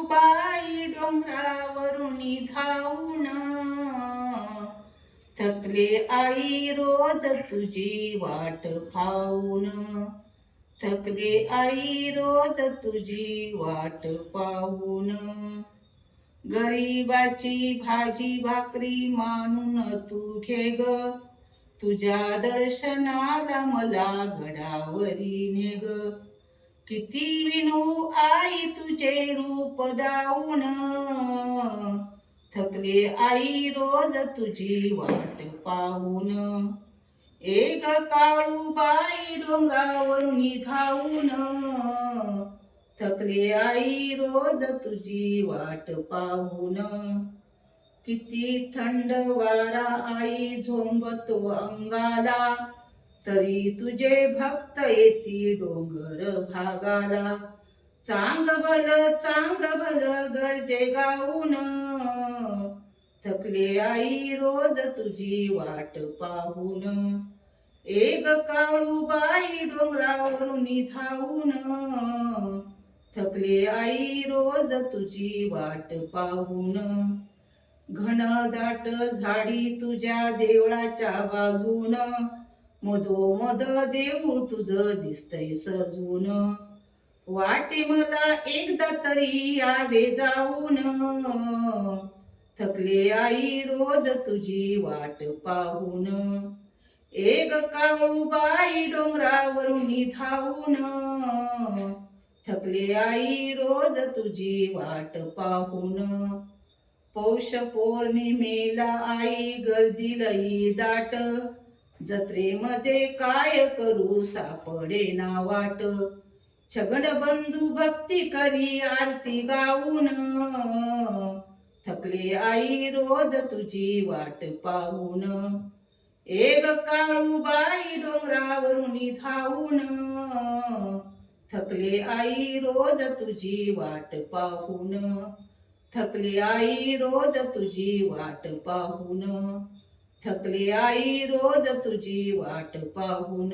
काळूबाई डोंगरावरून धावून, थकले आई रोज तुझी वाट पाहून, थकले आई रोज तुझी वाट पाहून. गरीबाची भाजी भाकरी मानून तू घे ग, तुझ्या दर्शनाला मला गडावरी ने ग. किती विनू आई तुझे रूप दाऊन, थकले आई रोज तुझी वाट पाहून. एक काळूबाई डोंगरावरून धावून, थकले आई रोज तुझी वाट पाहून. किती थंड वारा आई झोंबतो अंगाला, तरी तुझे भक्त येती डोंगर भागाला. चांग भल गरजे गाऊन, थकले आई रोज तुझी वाट पाहून. एक काळूबाई डोंगरावरून धावून, थकले आई रोज तुझी वाट पाहून. घनदाट झाडी तुझ्या देवळाच्या बाजून, मधोमध देऊळ तुझं दिसतंय सजून. वाटे मला एकदा तरी यावे जाऊन, थकले आई रोज तुझी वाट पाहून. एक काळूबाई डोंगरावरून धावून, थकले आई रोज तुझी वाट पाहून. पौष पौर्णिमेला आई गर्दी लई दाट, जत्रेमध्ये काय करू सापडे ना वाट. छगड बंधू भक्ती करी आरती गाऊन, थकले आई रोज तुझी वाट पाहून. एक काळूबाई डोंगरावरून धावून, थकले आई रोज तुझी वाट पाहून. थकले आई रोज तुझी वाट पाहून, थकले आई रोज तुझी वाट पाहून.